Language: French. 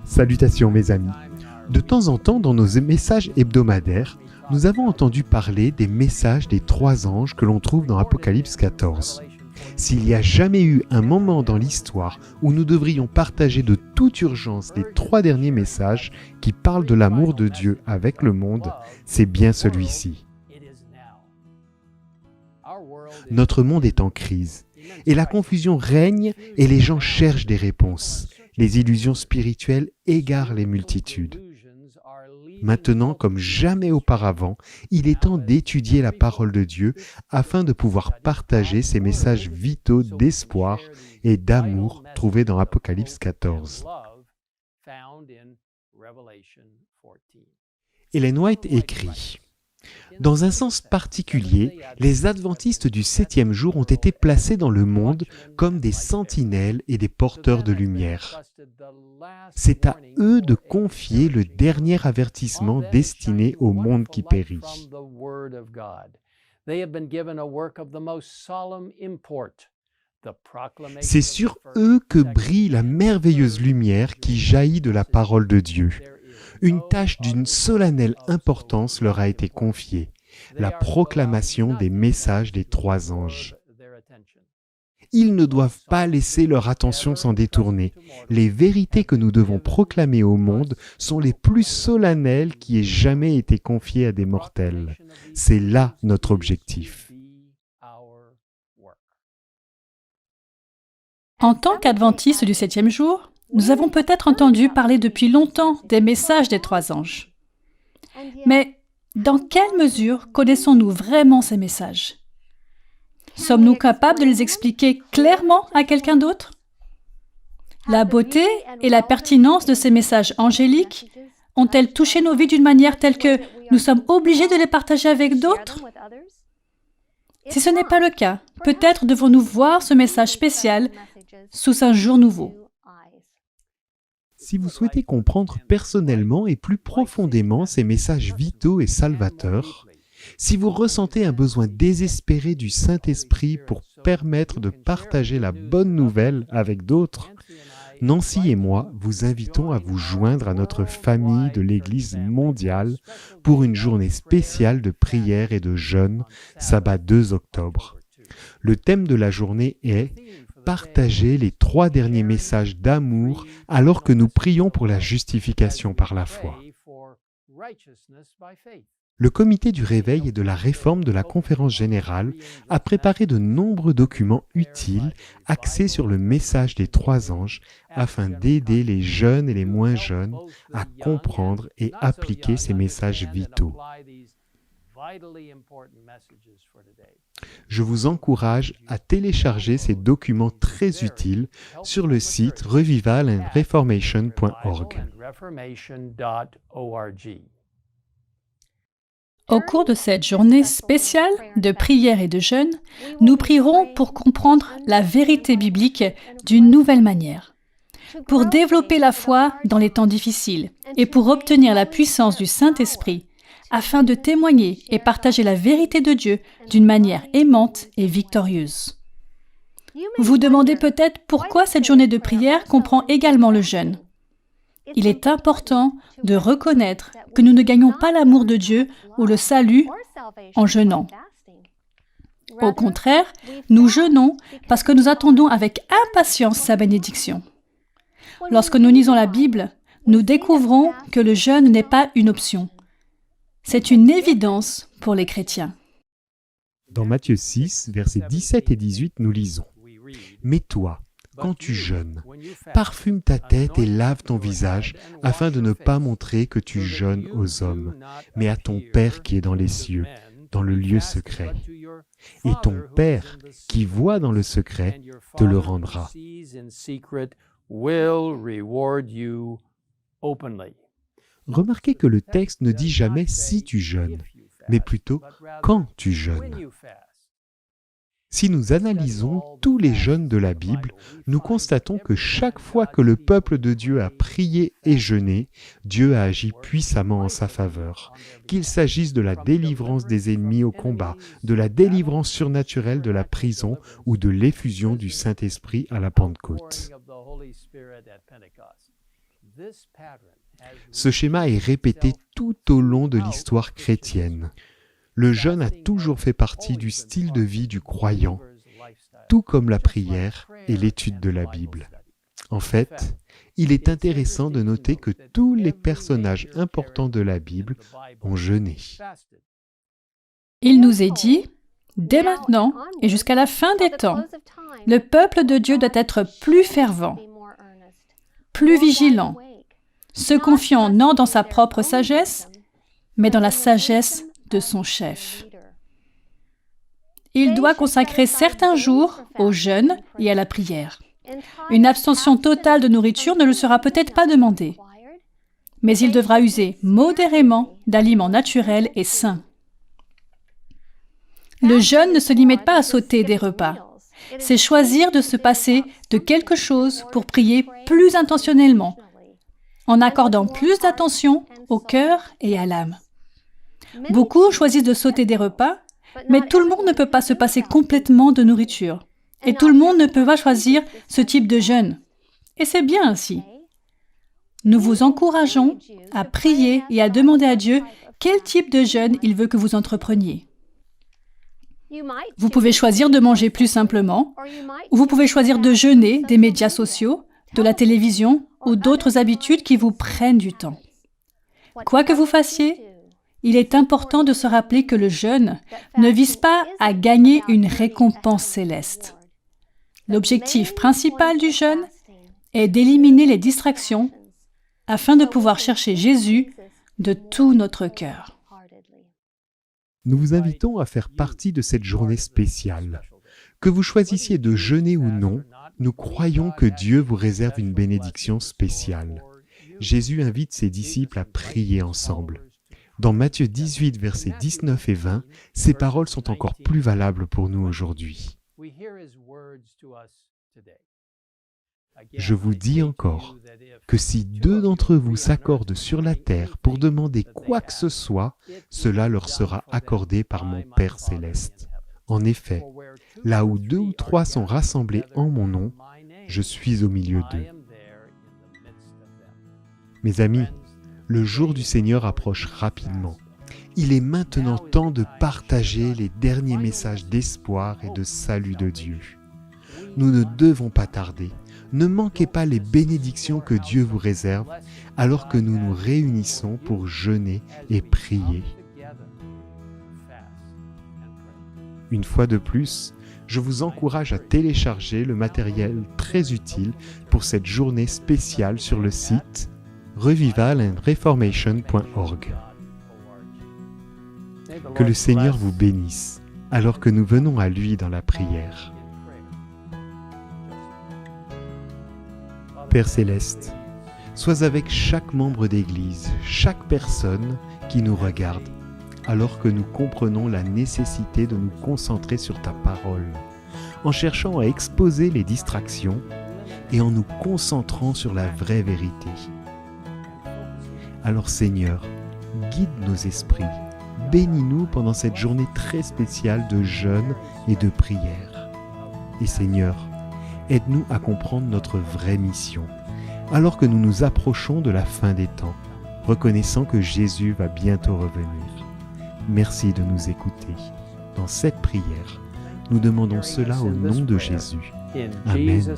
Salutations mes amis. De temps en temps, dans nos messages hebdomadaires, nous avons entendu parler des messages des 3 anges que l'on trouve dans Apocalypse 14. S'il n'y a jamais eu un moment dans l'histoire où nous devrions partager de toute urgence les 3 derniers messages qui parlent de l'amour de Dieu avec le monde, c'est bien celui-ci. Notre monde est en crise, et la confusion règne et les gens cherchent des réponses. Les illusions spirituelles égarent les multitudes. Maintenant, comme jamais auparavant, il est temps d'étudier la parole de Dieu afin de pouvoir partager ces messages vitaux d'espoir et d'amour trouvés dans Apocalypse 14. Ellen White écrit: dans un sens particulier, les adventistes du 7e jour ont été placés dans le monde comme des sentinelles et des porteurs de lumière. C'est à eux de confier le dernier avertissement destiné au monde qui périt. C'est sur eux que brille la merveilleuse lumière qui jaillit de la parole de Dieu. Une tâche d'une solennelle importance leur a été confiée, la proclamation des messages des 3 anges. Ils ne doivent pas laisser leur attention s'en détourner. Les vérités que nous devons proclamer au monde sont les plus solennelles qui aient jamais été confiées à des mortels. C'est là notre objectif. En tant qu'adventistes du 7e jour, nous avons peut-être entendu parler depuis longtemps des messages des 3 anges. Mais dans quelle mesure connaissons-nous vraiment ces messages? Sommes-nous capables de les expliquer clairement à quelqu'un d'autre? La beauté et la pertinence de ces messages angéliques ont-elles touché nos vies d'une manière telle que nous sommes obligés de les partager avec d'autres? Si ce n'est pas le cas, peut-être devons-nous voir ce message spécial sous un jour nouveau. Si vous souhaitez comprendre personnellement et plus profondément ces messages vitaux et salvateurs, si vous ressentez un besoin désespéré du Saint-Esprit pour permettre de partager la bonne nouvelle avec d'autres, Nancy et moi vous invitons à vous joindre à notre famille de l'Église mondiale pour une journée spéciale de prière et de jeûne, sabbat 2 octobre. Le thème de la journée est « Partager les 3 derniers messages d'amour alors que nous prions pour la justification par la foi ». Le comité du réveil et de la réforme de la conférence générale a préparé de nombreux documents utiles axés sur le message des 3 anges afin d'aider les jeunes et les moins jeunes à comprendre et appliquer ces messages vitaux. Je vous encourage à télécharger ces documents très utiles sur le site revivalandreformation.org. Au cours de cette journée spéciale de prière et de jeûne, nous prierons pour comprendre la vérité biblique d'une nouvelle manière, pour développer la foi dans les temps difficiles et pour obtenir la puissance du Saint-Esprit, afin de témoigner et partager la vérité de Dieu d'une manière aimante et victorieuse. Vous demandez peut-être pourquoi cette journée de prière comprend également le jeûne. Il est important de reconnaître que nous ne gagnons pas l'amour de Dieu ou le salut en jeûnant. Au contraire, nous jeûnons parce que nous attendons avec impatience sa bénédiction. Lorsque nous lisons la Bible, nous découvrons que le jeûne n'est pas une option. C'est une évidence pour les chrétiens. Dans Matthieu 6, versets 17 et 18, nous lisons « Mais toi, quand tu jeûnes, parfume ta tête et lave ton visage, afin de ne pas montrer que tu jeûnes aux hommes, mais à ton Père qui est dans les cieux, dans le lieu secret. Et ton Père, qui voit dans le secret, te le rendra. » Remarquez que le texte ne dit jamais si tu jeûnes, mais plutôt quand tu jeûnes. Si nous analysons tous les jeûnes de la Bible, nous constatons que chaque fois que le peuple de Dieu a prié et jeûné, Dieu a agi puissamment en sa faveur. Qu'il s'agisse de la délivrance des ennemis au combat, de la délivrance surnaturelle de la prison ou de l'effusion du Saint-Esprit à la Pentecôte. Ce schéma est répété tout au long de l'histoire chrétienne. Le jeûne a toujours fait partie du style de vie du croyant, tout comme la prière et l'étude de la Bible. En fait, il est intéressant de noter que tous les personnages importants de la Bible ont jeûné. Il nous est dit, dès maintenant et jusqu'à la fin des temps, le peuple de Dieu doit être plus fervent, plus vigilant, se confiant non dans sa propre sagesse, mais dans la sagesse de son chef. Il doit consacrer certains jours au jeûne et à la prière. Une abstention totale de nourriture ne le sera peut-être pas demandée, mais il devra user modérément d'aliments naturels et sains. Le jeûne ne se limite pas à sauter des repas. C'est choisir de se passer de quelque chose pour prier plus intentionnellement, en accordant plus d'attention au cœur et à l'âme. Beaucoup choisissent de sauter des repas, mais tout le monde ne peut pas se passer complètement de nourriture. Et tout le monde ne peut pas choisir ce type de jeûne. Et c'est bien ainsi. Nous vous encourageons à prier et à demander à Dieu quel type de jeûne il veut que vous entrepreniez. Vous pouvez choisir de manger plus simplement, ou vous pouvez choisir de jeûner des médias sociaux, de la télévision ou d'autres habitudes qui vous prennent du temps. Quoi que vous fassiez, il est important de se rappeler que le jeûne ne vise pas à gagner une récompense céleste. L'objectif principal du jeûne est d'éliminer les distractions afin de pouvoir chercher Jésus de tout notre cœur. Nous vous invitons à faire partie de cette journée spéciale. Que vous choisissiez de jeûner ou non, nous croyons que Dieu vous réserve une bénédiction spéciale. Jésus invite ses disciples à prier ensemble. Dans Matthieu 18, versets 19 et 20, ces paroles sont encore plus valables pour nous aujourd'hui. Je vous dis encore que si 2 d'entre vous s'accordent sur la terre pour demander quoi que ce soit, cela leur sera accordé par mon Père céleste. En effet, là où 2 ou 3 sont rassemblés en mon nom, je suis au milieu d'eux. Mes amis, le jour du Seigneur approche rapidement. Il est maintenant temps de partager les derniers messages d'espoir et de salut de Dieu. Nous ne devons pas tarder. Ne manquez pas les bénédictions que Dieu vous réserve alors que nous nous réunissons pour jeûner et prier. Une fois de plus, je vous encourage à télécharger le matériel très utile pour cette journée spéciale sur le site revivalandreformation.org. Que le Seigneur vous bénisse alors que nous venons à lui dans la prière. Père Céleste, sois avec chaque membre d'Église, chaque personne qui nous regarde, alors que nous comprenons la nécessité de nous concentrer sur ta parole, en cherchant à exposer les distractions et en nous concentrant sur la vraie vérité. Alors Seigneur, guide nos esprits, bénis-nous pendant cette journée très spéciale de jeûne et de prière. Et Seigneur, aide-nous à comprendre notre vraie mission, alors que nous nous approchons de la fin des temps, reconnaissant que Jésus va bientôt revenir. Merci de nous écouter. Dans cette prière, nous demandons cela au nom de Jésus. Amen.